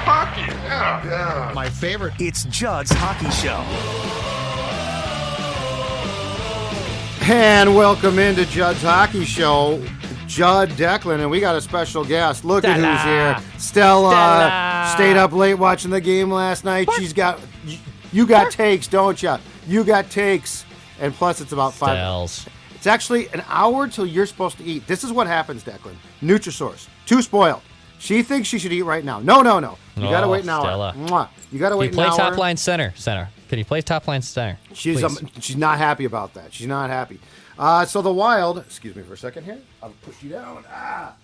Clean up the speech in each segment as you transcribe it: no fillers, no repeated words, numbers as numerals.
hockey. Yeah. My favorite. It's Judd's Hockey Show. And welcome into Judd's Hockey Show. Judd, Declan, and we got a special guest. Look at who's here. Stella stayed up late watching the game last night. She's got, you got takes, don't you? You got takes. And plus it's about 5. It's actually an hour till you're supposed to eat. This is what happens, Declan. Nutrisource. Too spoiled. She thinks she should eat right now. No. You got to wait an hour. Stella. Mwah. You got to wait an hour. Can you play top line center? Can you play top line center? She's not happy about that. She's not happy. So the Wild, excuse me for a second here. I'll push you down.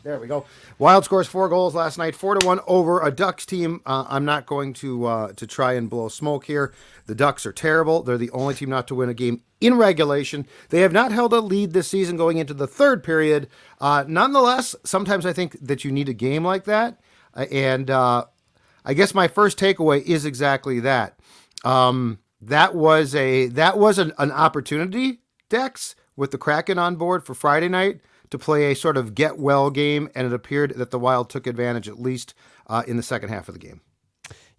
There we go. Wild scores 4 goals last night, 4-1 over a Ducks team. I'm not going to try and blow smoke here. The Ducks are terrible. They're the only team not to win a game in regulation. They have not held a lead this season going into the third period. Nonetheless, sometimes I think that you need a game like that. And I guess my first takeaway is exactly that. That was an opportunity, Dex, with the Kraken on board for Friday night to play a sort of get well game, and it appeared that the Wild took advantage at least in the second half of the game.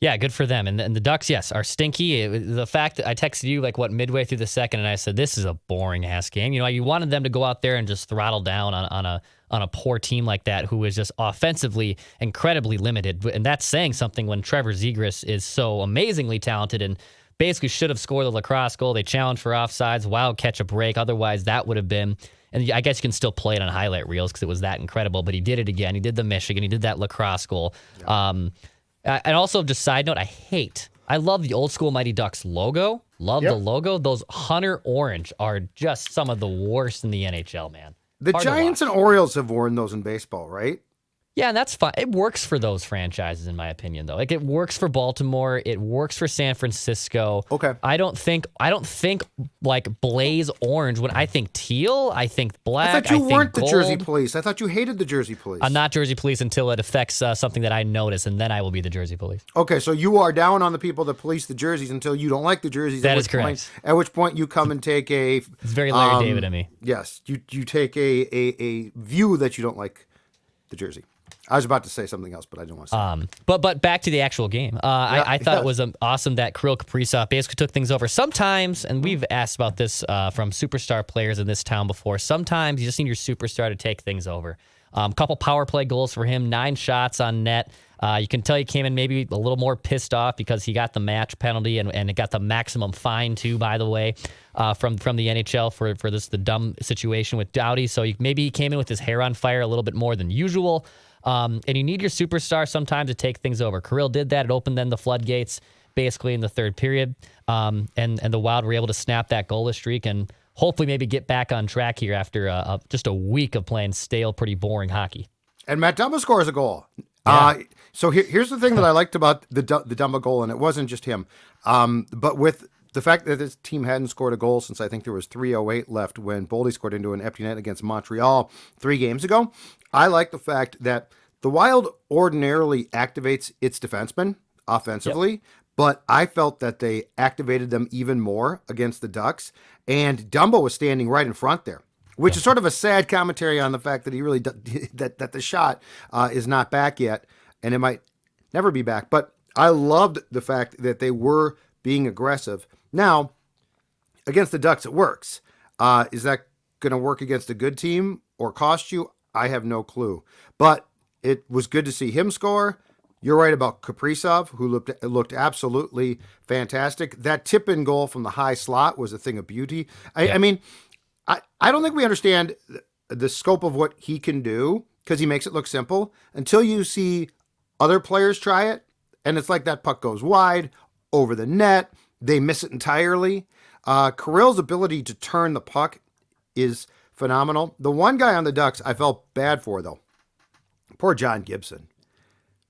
Yeah, good for them. And the Ducks, yes, are stinky. The fact that I texted you midway through the second, and I said this is a boring ass game. You wanted them to go out there and just throttle down on a poor team like that who is just offensively incredibly limited, and that's saying something when Trevor Zegras is so amazingly talented and basically should have scored the lacrosse goal. They challenged for offsides. Wild catch a break. Otherwise, that would have been. And I guess you can still play it on highlight reels because it was that incredible. But he did it again. He did the Michigan. He did that lacrosse goal. Yeah. And also, just side note, I love the old school Mighty Ducks logo. Love the logo. Those Hunter Orange are just some of the worst in the NHL, man. The Giants and Orioles have worn those in baseball, right? Yeah, and that's fine. It works for those franchises, in my opinion, though. Like, it works for Baltimore. It works for San Francisco. Okay. I don't think like blaze orange. When I think teal, I think black. I thought you weren't the gold. Jersey Police. I thought you hated the Jersey Police. I'm not Jersey Police until it affects something that I notice, and then I will be the Jersey Police. Okay, so you are down on the people that police the jerseys until you don't like the jerseys. That is correct. At which point you come and take a... It's very Larry David of me. Yes, you take a view that you don't like the jersey. I was about to say something else, but I didn't want to say But back to the actual game. I thought it was awesome that Kirill Kaprizov basically took things over. Sometimes, and we've asked about this from superstar players in this town before, sometimes you just need your superstar to take things over. Couple power play goals for him, 9 shots on net. You can tell he came in maybe a little more pissed off because he got the match penalty and it got the maximum fine too, by the way, from the NHL for the dumb situation with Doughty. So maybe he came in with his hair on fire a little bit more than usual. And you need your superstar sometimes to take things over. Kirill did that. It opened then the floodgates basically in the third period. And the Wild were able to snap that goalless streak and hopefully maybe get back on track here after just a week of playing stale, pretty boring hockey. And Matt Dumba scores a goal. Yeah. So here's the thing that I liked about the Dumba goal, and it wasn't just him, but with the fact that this team hadn't scored a goal since I think there was 3:08 left when Boldy scored into an empty net against Montreal 3 games ago. I like the fact that the Wild ordinarily activates its defensemen offensively, but I felt that they activated them even more against the Ducks, and Dumba was standing right in front there, which is sort of a sad commentary on the fact that he really that the shot is not back yet, and it might never be back. But I loved the fact that they were being aggressive. Now, against the Ducks, it works. Is that going to work against a good team or cost you? I have no clue. But it was good to see him score. You're right about Kaprizov, who looked absolutely fantastic. That tip-in goal from the high slot was a thing of beauty. I mean, I don't think we understand the scope of what he can do because he makes it look simple until you see other players try it, and it's like that puck goes wide, over the net, they miss it entirely. Kirill's ability to turn the puck is phenomenal. The one guy on the Ducks I felt bad for, though, poor John Gibson.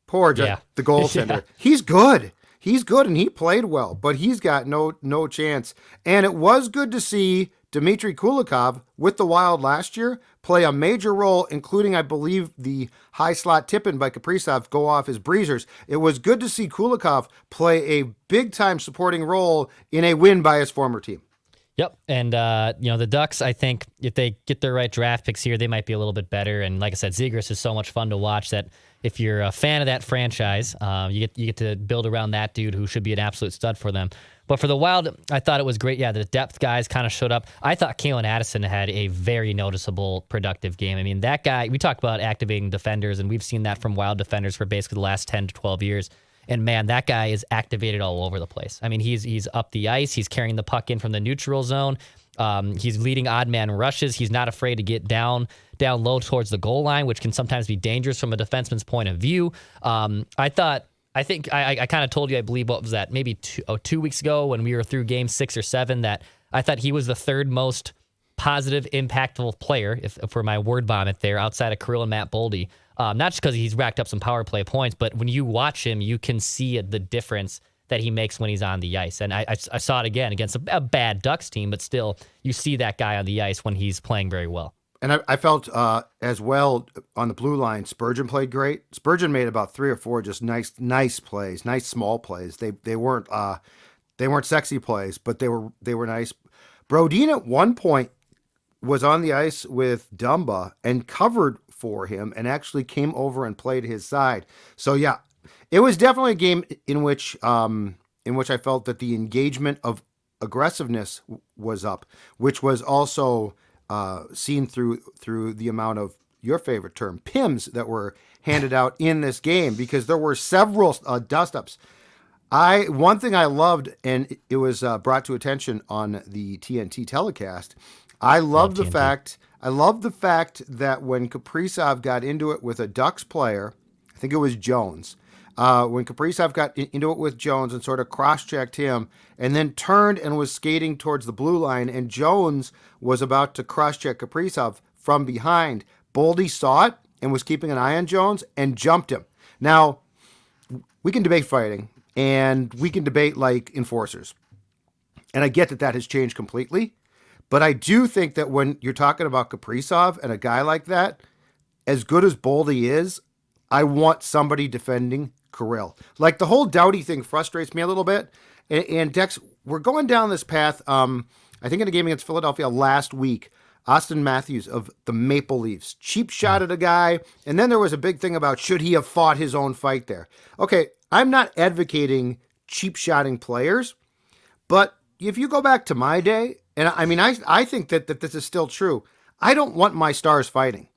Poor John, the goaltender. Yeah. He's good, and he played well, but he's got no chance. And it was good to see Dmitry Kulikov with the Wild last year play a major role, including, I believe, the high slot tip-in by Kaprizov go off his breezers. It was good to see Kulikov play a big-time supporting role in a win by his former team. Yep. And, the Ducks, I think if they get their right draft picks here, they might be a little bit better. And like I said, Zegras is so much fun to watch that if you're a fan of that franchise, you get to build around that dude who should be an absolute stud for them. But for the Wild, I thought it was great. Yeah, the depth guys kind of showed up. I thought Kalen Addison had a very noticeable, productive game. I mean, that guy, we talked about activating defenders, and we've seen that from Wild defenders for basically the last 10 to 12 years. And man, that guy is activated all over the place. I mean, he's up the ice. He's carrying the puck in from the neutral zone. He's leading odd man rushes. He's not afraid to get down low towards the goal line, which can sometimes be dangerous from a defenseman's point of view. I think I kind of told you, I believe, what was that? Maybe 2 weeks ago when we were through game 6 or 7, that I thought he was the third most positive, impactful player, if for my word vomit there, outside of Kirill and Matt Boldy. Not just because he's racked up some power play points, but when you watch him, you can see the difference that he makes when he's on the ice. And I saw it again against a bad Ducks team, but still, you see that guy on the ice when he's playing very well. And I felt as well on the blue line, Spurgeon played great. Spurgeon made about 3 or 4 just nice plays, nice small plays. They weren't sexy plays, but they were nice. Brodin at one point was on the ice with Dumba and covered for him and actually came over and played his side. So yeah, it was definitely a game in which I felt that the engagement of aggressiveness was up, which was also seen through the amount of your favorite term, PIMs, that were handed out in this game, because there were several dust-ups. One thing I loved, and it was brought to attention on the TNT telecast, I love the fact that when Kaprizov got into it with a Ducks player, I think it was Jones, when Kaprizov got into it with Jones and sort of cross-checked him and then turned and was skating towards the blue line, and Jones was about to cross-check Kaprizov from behind, Boldy saw it and was keeping an eye on Jones and jumped him. Now, we can debate fighting, and we can debate like enforcers. And I get that has changed completely. But I do think that when you're talking about Kaprizov and a guy like that, as good as Boldy is, I want somebody defending Kirill. Like, the whole Doughty thing frustrates me a little bit. And Dex, we're going down this path. I think in a game against Philadelphia last week, Austin Matthews of the Maple Leafs cheap shot at a guy. And then there was a big thing about should he have fought his own fight there. Okay, I'm not advocating cheap shotting players, but if you go back to my day, and I mean, I think that this is still true. I don't want my stars fighting.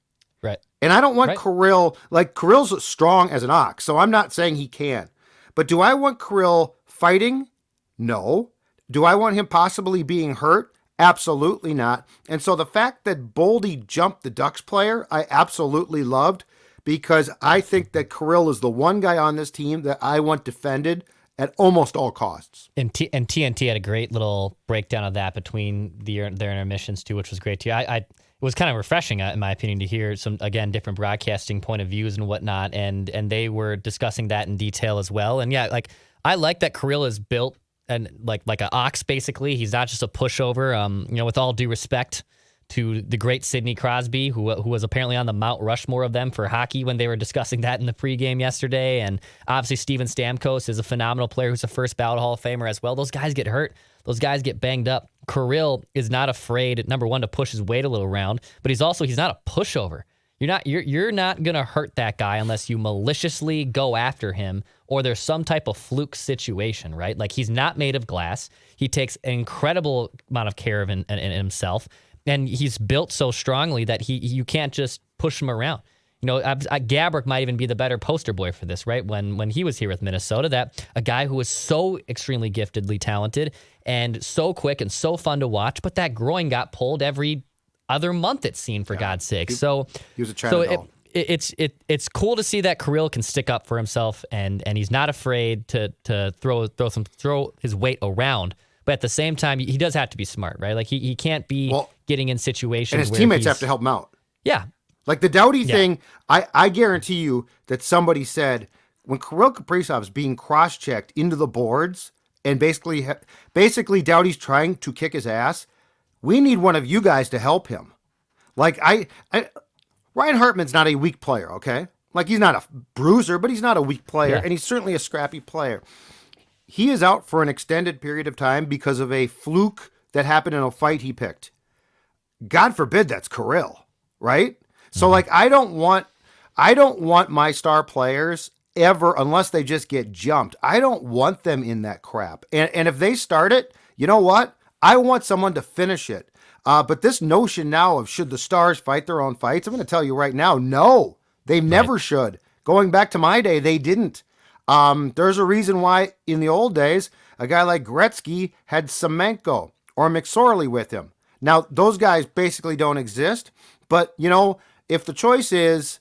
Right. And I don't want Kirill, Kirill's strong as an ox, so I'm not saying he can. But do I want Kirill fighting? No. Do I want him possibly being hurt? Absolutely not. And so the fact that Boldy jumped the Ducks player, I absolutely loved, because I think that Kirill is the one guy on this team that I want defended at almost all costs. And TNT had a great little breakdown of that between their intermissions too, which was great too. It was kind of refreshing, in my opinion, to hear some, again, different broadcasting point of views and whatnot, and they were discussing that in detail as well. And yeah, I like that Kirill is built and like an ox, basically. He's not just a pushover. With all due respect to the great Sidney Crosby, who was apparently on the Mount Rushmore of them for hockey when they were discussing that in the pregame yesterday. And obviously Steven Stamkos is a phenomenal player who's a first ballot Hall of Famer as well. Those guys get hurt. Those guys get banged up. Kirill is not afraid, number one, to push his weight a little around, but he's not a pushover. You're not going to hurt that guy unless you maliciously go after him or there's some type of fluke situation, right? Like, he's not made of glass. He takes an incredible amount of care of in himself. And he's built so strongly that you can't just push him around. Gabrick might even be the better poster boy for this, right? When he was here with Minnesota, that a guy who was so extremely giftedly talented and so quick and so fun to watch, but that groin got pulled every other month, it seeed, for God's sake. So he was a China doll. It's cool to see that Kirill can stick up for himself and he's not afraid to throw his weight around. But at the same time, he does have to be smart, right? Like, he can't be getting in situations and his where teammates have to help him out. Yeah. Like the Doughty thing, I guarantee you that somebody said when Kirill Kaprizov is being cross-checked into the boards and basically Doughty's trying to kick his ass, we need one of you guys to help him. Like, Ryan Hartman's not a weak player, okay? Like, he's not a bruiser, but he's not a weak player, and he's certainly a scrappy player. He is out for an extended period of time because of a fluke that happened in a fight he picked. God forbid that's Kirill, right? So like I don't want my star players ever, unless they just get jumped. I don't want them in that crap. And if they start it, you know what? I want someone to finish it. But this notion now of should the stars fight their own fights, I'm going to tell you right now, no, they never should. Going back to my day, they didn't. There's a reason why in the old days, a guy like Gretzky had Semenko or McSorley with him. Now, those guys basically don't exist. But, you know, if the choice is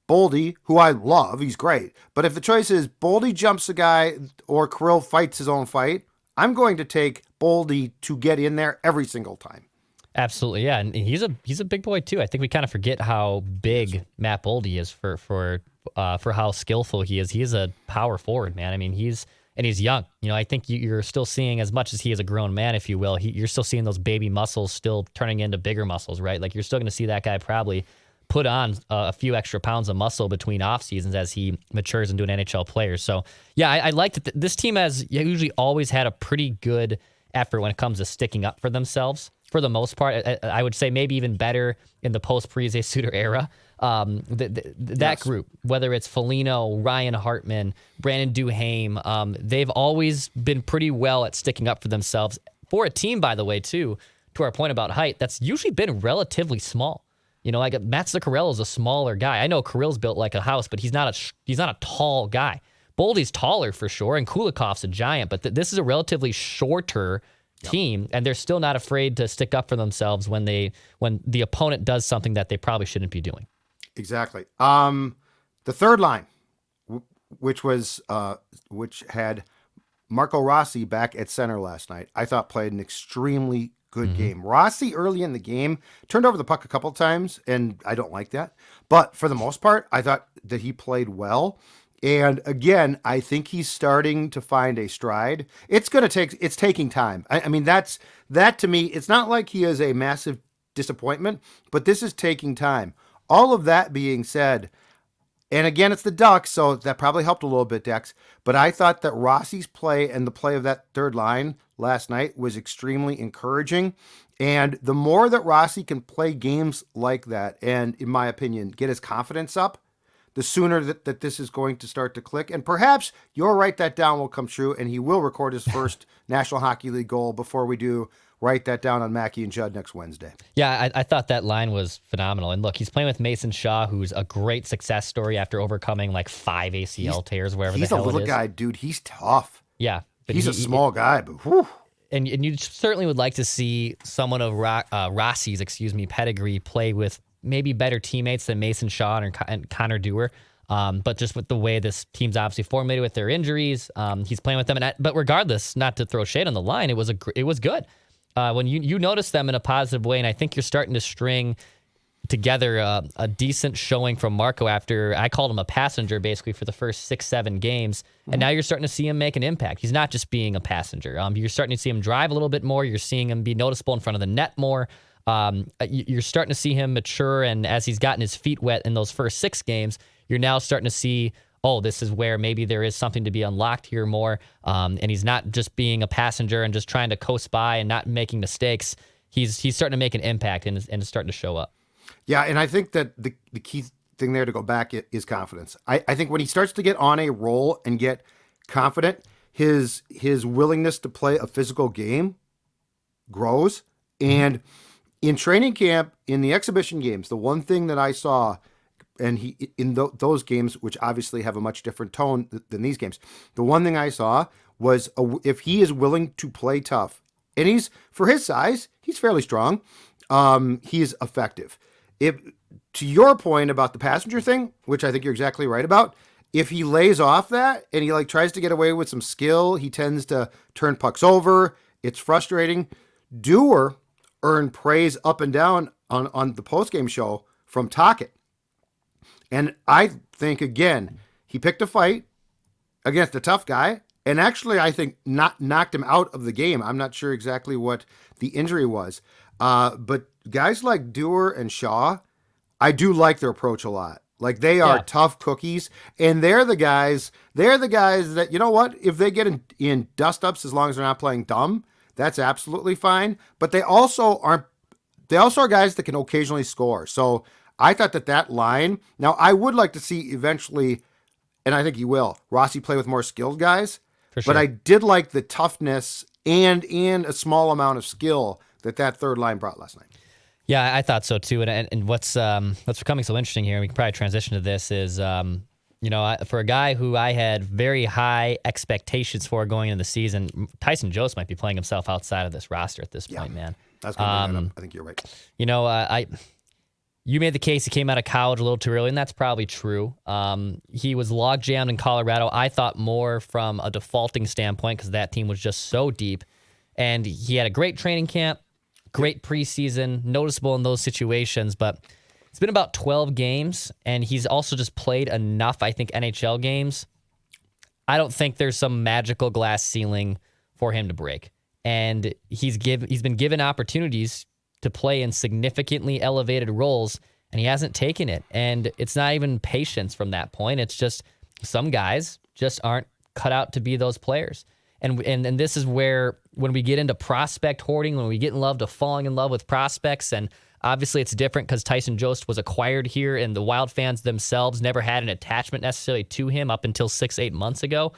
Boldy, who I love, he's great. But if the choice is Boldy jumps a guy or Kirill fights his own fight, I'm going to take Boldy to get in there every single time. Absolutely, yeah, and he's a big boy too. I think we kind of forget how big Matt Boldy is for how skillful he is. He is a power forward, man. I mean, he's young. You know, I think you're still seeing, as much as he is a grown man, if you will, you're still seeing those baby muscles still turning into bigger muscles, right? Like you're still going to see that guy probably put on a few extra pounds of muscle between off seasons as he matures into an NHL player. So yeah, I like that this team has usually always had a pretty good effort when it comes to sticking up for themselves. For the most part, I would say maybe even better in the post-Parise Suter era. That group, whether it's Foligno, Ryan Hartman, Brandon Duhaime, they've always been pretty well at sticking up for themselves. For a team, by the way, too, to our point about height, that's usually been relatively small. You know, like Matt Zuccarello is a smaller guy. I know Kirill's built like a house, but he's not a tall guy. Boldy's taller for sure, and Kulikov's a giant, but this is a relatively shorter team, and they're still not afraid to stick up for themselves when the opponent does something that they probably shouldn't be doing. Exactly. The third line, which had Marco Rossi back at center last night, I thought played an extremely good game. Rossi early in the game turned over the puck a couple times, and I don't like that. But for the most part, I thought that he played well. And again, I think he's starting to find a stride. It's taking time. I mean, that to me, it's not like he is a massive disappointment, but this is taking time. All of that being said, and again, it's the Ducks, so that probably helped a little bit, Dex. But I thought that Rossi's play and the play of that third line last night was extremely encouraging. And the more that Rossi can play games like that, and in my opinion, get his confidence up, the sooner that this is going to start to click. And perhaps your Write That Down will come true, and he will record his first National Hockey League goal before we do Write That Down on Mackey and Judd next Wednesday. Yeah, I thought that line was phenomenal. And look, he's playing with Mason Shaw, who's a great success story after overcoming like 5 ACL tears, wherever the hell it is. He's a little guy, dude. He's tough. Yeah. But he's a small guy, but whew. And you certainly would like to see someone of Rossi's, pedigree play with maybe better teammates than Mason Shaw and Connor Dewar. But just with the way this team's obviously formulated with their injuries, he's playing with them. But regardless, not to throw shade on the line, it was good. When you notice them in a positive way, and I think you're starting to string together a decent showing from Marco after I called him a passenger basically for the first 6-7 games, and now you're starting to see him make an impact. He's not just being a passenger. You're starting to see him drive a little bit more. You're seeing him be noticeable in front of the net more. You're starting to see him mature, and as he's gotten his feet wet in those first 6 games, you're now starting to see, oh, this is where maybe there is something to be unlocked here more. And he's not just being a passenger and just trying to coast by and not making mistakes. He's starting to make an impact and it's starting to show up. Yeah, and I think that the key thing there to go back is confidence. I think when he starts to get on a roll and get confident, his willingness to play a physical game grows. And in training camp, in the exhibition games, the one thing that I saw, and he in those games, which obviously have a much different tone than these games, the one thing I saw was if he is willing to play tough, and he's, for his size, he's fairly strong, he is effective. To your point about the passenger thing, which I think you're exactly right about, if he lays off that and he tries to get away with some skill, he tends to turn pucks over. It's frustrating. Dewar earned praise up and down on the postgame show from Tocchet. And I think, again, he picked a fight against a tough guy, and actually I think knocked him out of the game. I'm not sure exactly what the injury was. But guys like Dewar and Shaw, I do like their approach a lot. Like, they are tough cookies, and they're the guys that, you know what, if they get in dust-ups, as long as they're not playing dumb, that's absolutely fine. But they also are guys that can occasionally score. So I thought that line. Now I would like to see eventually, and I think he will, Rossi play with more skilled guys. For sure. But I did like the toughness and a small amount of skill that third line brought last night. Yeah, I thought so too. And what's becoming so interesting here, and we can probably transition to this, is for a guy who I had very high expectations for going into the season, Tyson Jost might be playing himself outside of this roster at this point, man. That's going to bring that up. I think you're right. You made the case he came out of college a little too early, and that's probably true. He was log jammed in Colorado. I thought more from a defaulting standpoint because that team was just so deep, and he had a great training camp. Great preseason, noticeable in those situations, but it's been about 12 games, and he's also just played enough, I think, NHL games. I don't think there's some magical glass ceiling for him to break. And he's been given opportunities to play in significantly elevated roles, and he hasn't taken it. And it's not even patience from that point. It's just some guys just aren't cut out to be those players. And this is where, when we get into prospect hoarding, when we get in love to falling in love with prospects, and obviously it's different because Tyson Jost was acquired here, and the Wild fans themselves never had an attachment necessarily to him up until 6-8 months ago.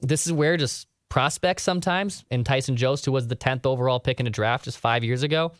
This is where just prospects sometimes, and Tyson Jost, who was the 10th overall pick in a draft just 5 years ago,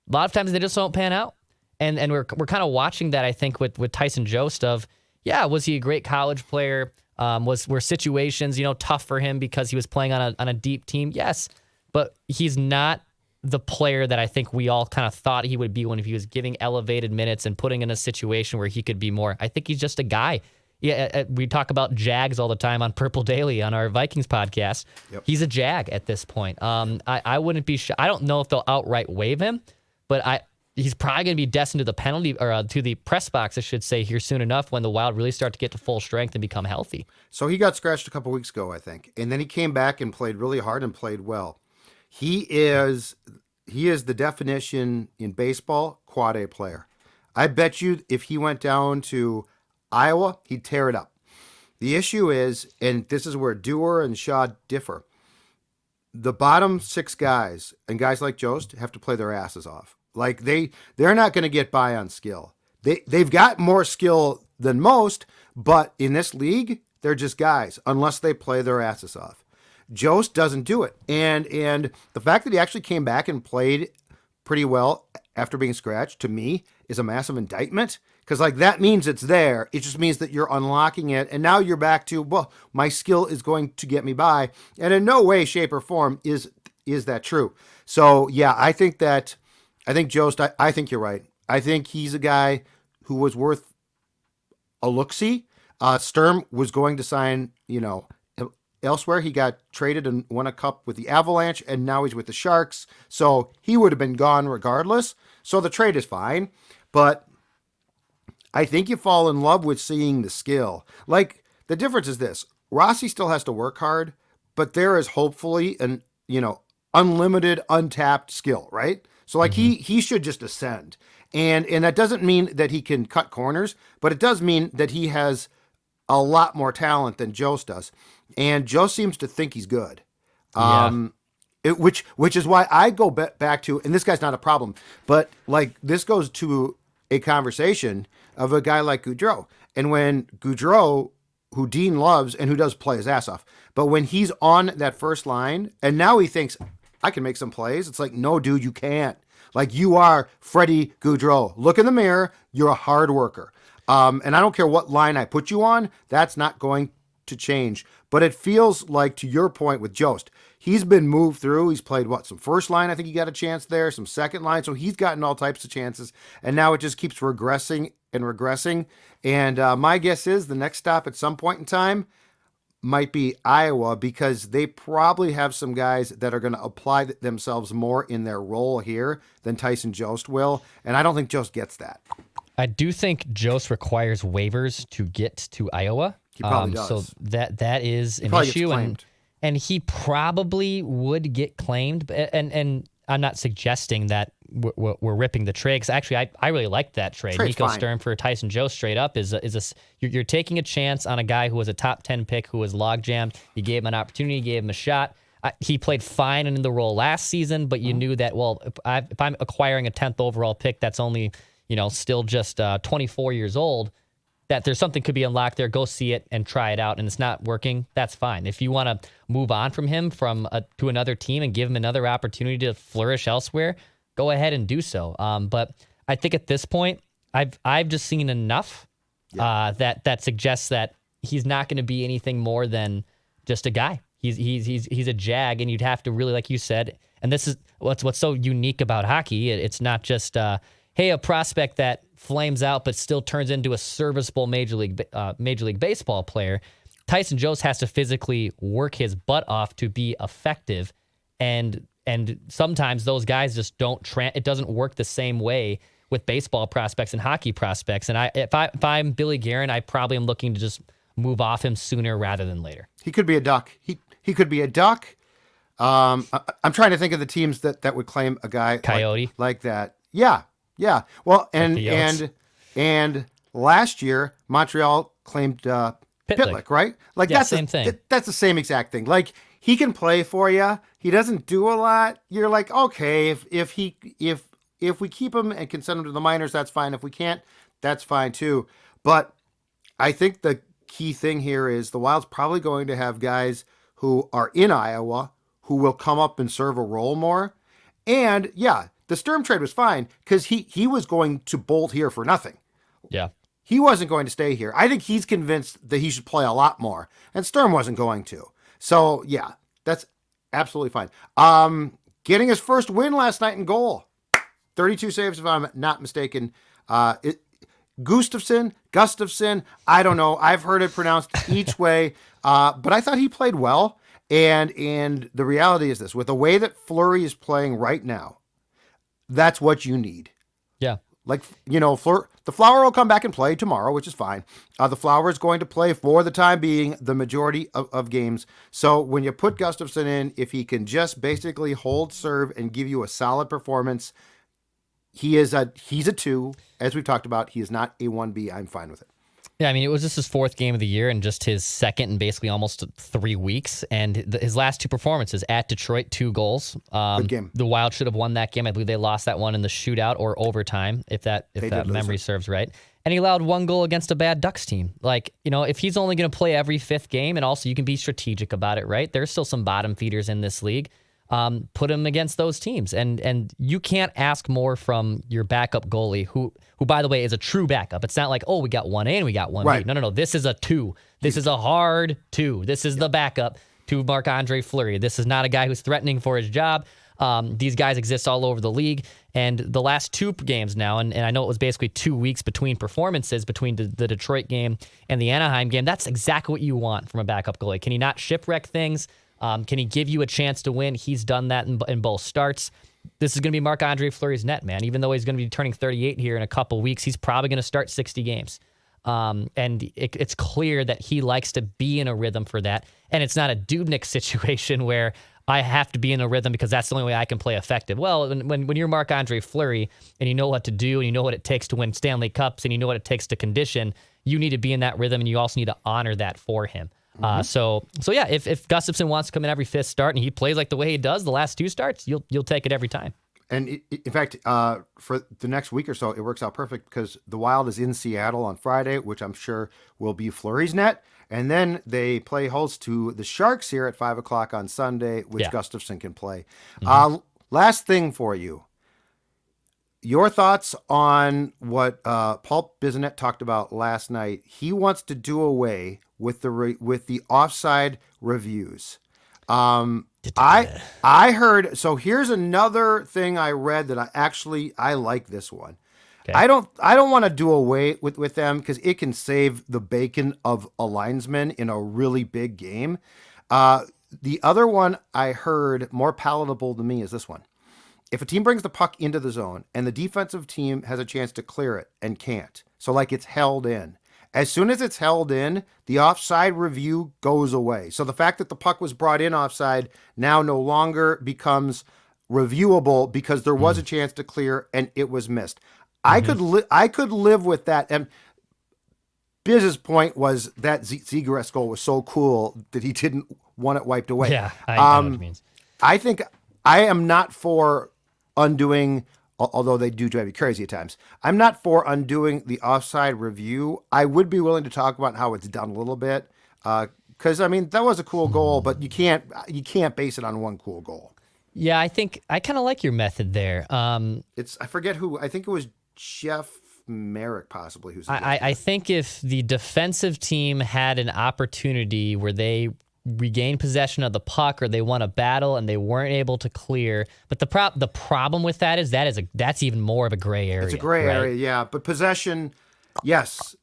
a lot of times they just don't pan out. And we're kind of watching that, I think, with Tyson Jost of, was he a great college player? Were situations, tough for him because he was playing on a deep team? Yes, but he's not the player that I think we all kind of thought he would be when he was giving elevated minutes and putting in a situation where he could be more. I think he's just a guy. Yeah, we talk about Jags all the time on Purple Daily on our Vikings podcast. Yep. He's a Jag at this point. I wouldn't be I don't know if they'll outright waive him, but he's probably going to be destined to the penalty, or to the press box, I should say, here soon enough when the Wild really start to get to full strength and become healthy. So he got scratched a couple weeks ago, I think, and then he came back and played really hard and played well. He is the definition in baseball quad A player. I bet you if he went down to Iowa, he'd tear it up. The issue is, and this is where Dewar and Shaw differ, the bottom 6 guys, and guys like Jost, have to play their asses off. Like they're not going to get by on skill. They've got more skill than most, but in this league, they're just guys unless they play their asses off. Jost doesn't do it, and the fact that he actually came back and played pretty well after being scratched, to me, is a massive indictment, because that means it's there. It just means that you're unlocking it, and now you're back to, well, my skill is going to get me by, and in no way, shape, or form is that true. So yeah, I think Jost, I think you're right. I think he's a guy who was worth a look-see. Sturm was going to sign, elsewhere. He got traded and won a cup with the Avalanche, and now he's with the Sharks. So he would have been gone regardless. So the trade is fine. But I think you fall in love with seeing the skill. The difference is this. Rossi still has to work hard, but there is hopefully an, unlimited, untapped skill, right? So he should just ascend. And that doesn't mean that he can cut corners, but it does mean that he has a lot more talent than Jost does. And Jost seems to think he's good. Which is why I go back to, and this guy's not a problem, but this goes to a conversation of a guy like Gaudreau. And when Gaudreau, who Dean loves and who does play his ass off, but when he's on that first line and now he thinks, I can make some plays. It's no, dude, you can't. You are Freddie Gaudreau. Look in the mirror. You're a hard worker. And I don't care what line I put you on. That's not going to change. But it feels like, to your point with Jost, he's been moved through. He's played, some first line? I think he got a chance there, some second line. So he's gotten all types of chances. And now it just keeps regressing and regressing. And my guess is the next stop at some point in time might be Iowa, because they probably have some guys that are going to apply themselves more in their role here than Tyson Jost will. And I don't think Jost gets that. I do think Jost requires waivers to get to Iowa. He probably does. So that is an issue. And he probably would get claimed. And I'm not suggesting that we're ripping the trade, because actually I really liked that trade. Nico Sturm for Tyson Jost straight up you're taking a chance on a guy who was a top 10 pick who was log jammed. You gave him an opportunity, you gave him a shot. he played fine in the role last season, but you knew that, well, if I'm acquiring a 10th overall pick that's only, still just 24 years old, that there's something could be unlocked there. Go see it and try it out, and it's not working. That's fine. If you want to move on from him to another team and give him another opportunity to flourish elsewhere, go ahead and do so. But I think at this point, I've just seen enough that suggests that he's not going to be anything more than just a guy. He's a jag, and you'd have to really, like you said, and this is what's so unique about hockey. It's not just a prospect that flames out but still turns into a serviceable Major League Baseball player. Tyson Jost has to physically work his butt off to be effective, and sometimes those guys just don't. It doesn't work the same way with baseball prospects and hockey prospects. And if I'm Billy Guerin, I probably am looking to just move off him sooner rather than later. He could be a Duck. He could be a Duck. I'm trying to think of the teams that would claim a guy Coyote like that. Yeah. Well, and last year Montreal claimed Pitlick, right? Like that's same thing. That's the same exact thing. Like he can play for you. He doesn't do a lot. You're like, okay, if we keep him and can send him to the minors, that's fine. If we can't, that's fine too. But I think the key thing here is the Wild's probably going to have guys who are in Iowa who will come up and serve a role more. And yeah, the Sturm trade was fine because he was going to bolt here for nothing. Yeah. He wasn't going to stay here. I think he's convinced that he should play a lot more, and Sturm wasn't going to. So yeah, that's absolutely fine. Getting his first win last night in goal. 32 saves, if I'm not mistaken. Gustafson, I don't know. I've heard it pronounced each way, but I thought he played well. And the reality is this: with the way that Fleury is playing right now, that's what you need. Yeah. Like, the Flower will come back and play tomorrow, which is fine. The Flower is going to play for the time being the majority of games. So when you put Gustafson in, if he can just basically hold serve and give you a solid performance, he's a 2, as we've talked about. He is not a 1B. I'm fine with it. Yeah, I mean, it was just his 4th game of the year and just his 2nd in basically almost 3 weeks. And his last 2 performances at Detroit, 2 goals. Good game. The Wild should have won that game. I believe they lost that one in the shootout or overtime, if that memory serves right. And he allowed 1 goal against a bad Ducks team. Like, if he's only going to play every 5th game, and also you can be strategic about it, right? There's still some bottom feeders in this league. Put him against those teams. And you can't ask more from your backup goalie, who by the way, is a true backup. It's not like, oh, we got 1A and we got 1B. Right. No. This is a 2. This is a hard 2. This is the backup to Marc-Andre Fleury. This is not a guy who's threatening for his job. These guys exist all over the league. And the last 2 games now, and I know it was basically 2 weeks between performances, between the Detroit game and the Anaheim game. That's exactly what you want from a backup goalie. Can he not shipwreck things? Can he give you a chance to win? He's done that in both starts. This is going to be Marc-Andre Fleury's net, man. Even though he's going to be turning 38 here in a couple weeks, he's probably going to start 60 games. And it's clear that he likes to be in a rhythm for that. And it's not a Dubnyk situation where I have to be in a rhythm because that's the only way I can play effective. Well, when you're Marc-Andre Fleury and you know what to do and you know what it takes to win Stanley Cups and you know what it takes to condition, you need to be in that rhythm and you also need to honor that for him. So yeah, if Gustafson wants to come in every 5th start and he plays like the way he does the last 2 starts, you'll take it every time. And in fact, for the next week or so, it works out perfect because the Wild is in Seattle on Friday, which I'm sure will be Fleury's net. And then they play host to the Sharks here at 5:00 on Sunday, which Gustafson can play. Last thing for you. Your thoughts on what Paul Bissonnette talked about last night. He wants to do away with the offside reviews. I heard. So here's another thing I read that I like this one. Okay. I don't want to do away with them because it can save the bacon of a linesman in a really big game. The other one I heard more palatable to me is this one. If a team brings the puck into the zone and the defensive team has a chance to clear it and can't, so like it's held in, as soon as it's held in, the offside review goes away. So the fact that the puck was brought in offside now no longer becomes reviewable because there was a chance to clear and it was missed. I could live with that. And Biz's point was that Zegras goal was so cool that he didn't want it wiped away. Yeah, I know what it means. I think I am not for undoing, although they do drive you crazy at times. I'm not for undoing the offside review. I would be willing to talk about how it's done a little bit, because I mean that was a cool goal, but you can't base it on one cool goal. Yeah, I think I kind of like your method there. I forget who. I think it was Jeff Merrick, possibly. Who's I think if the defensive team had an opportunity where they regained possession of the puck or they won a battle and they weren't able to clear, but the problem with that is that's even more of a gray area. It's a gray right? area, yeah. But possession, yes.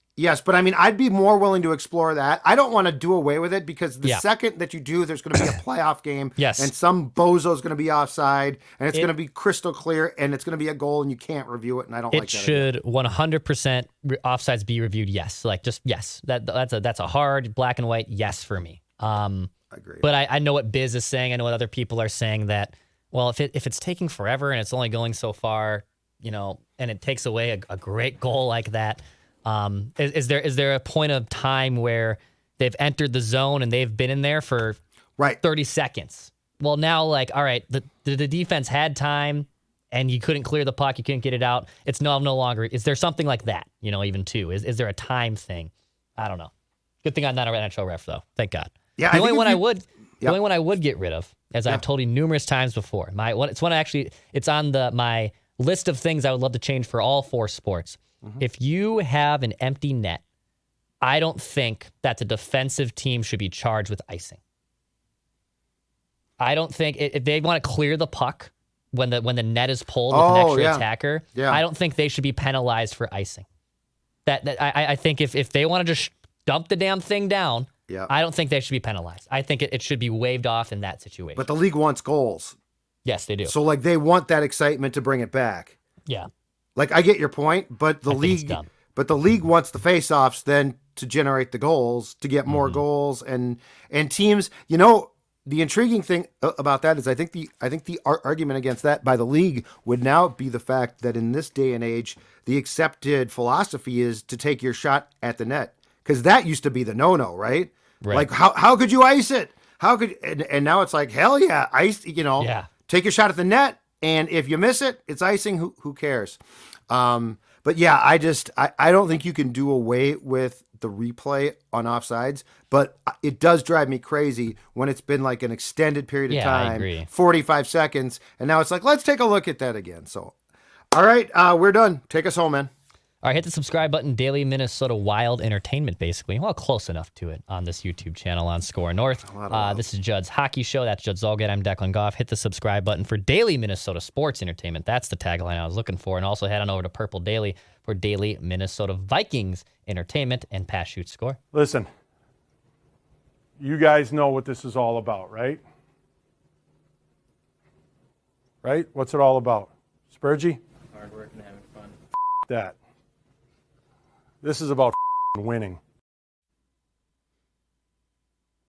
But I mean, I'd be more willing to explore that. I don't want to do away with it because the second that you do, there's going to be a playoff game. Yes. And some bozo's going to be offside, and it's going to be crystal clear, and it's going to be a goal, and you can't review it, and I don't like that. It should 100% offsides be reviewed, yes. Like, just yes. That's a hard black and white yes for me. I agree. But I know what Biz is saying. I know what other people are saying that, well, if it's taking forever and it's only going so far, and it takes away a great goal like that, is there a point of time where they've entered the zone and they've been in there for 30 seconds? Well, now, like, all right, the defense had time and you couldn't clear the puck, you couldn't get it out. It's no longer. Is there something like that? Even too. Is there a time thing? I don't know. Good thing I'm not an NHL ref though. Thank God. Yeah, the only one I would get rid of, as I've told you numerous times before, it's on my list of things I would love to change for all 4 sports. Mm-hmm. If you have an empty net, I don't think that the defensive team should be charged with icing. I don't think if they want to clear the puck when the net is pulled with an extra attacker, I don't think they should be penalized for icing. I think if they want to just dump the damn thing down, I don't think they should be penalized. I think it should be waived off in that situation. But the league wants goals. Yes, they do. So, like, they want that excitement to bring it back. Yeah. Like, I get your point, but the league wants the face-offs then to generate the goals, to get more goals, and teams. The intriguing thing about that is I think the argument against that by the league would now be the fact that in this day and age, the accepted philosophy is to take your shot at the net, because that used to be the no-no, right? Like, how could you ice it? How could and now it's like, hell yeah, ice. Take your shot at the net. And if you miss it, it's icing. Who cares? But yeah, I don't think you can do away with the replay on offsides, but it does drive me crazy when it's been like an extended period of time, I agree. 45 seconds, and now it's like, let's take a look at that again. So, all right, we're done. Take us home, man. All right, hit the subscribe button. Daily Minnesota Wild entertainment, basically. Well, close enough to it on this YouTube channel on Score North. This is Judd's Hockey Show. That's Judd Zolgad. I'm Declan Goff. Hit the subscribe button for Daily Minnesota Sports Entertainment. That's the tagline I was looking for. And also head on over to Purple Daily for Daily Minnesota Vikings Entertainment and Pass, Shoot, Score. Listen, you guys know what this is all about, right? Right? What's it all about? Spurgey? Hard work and having fun. That. This is about winning.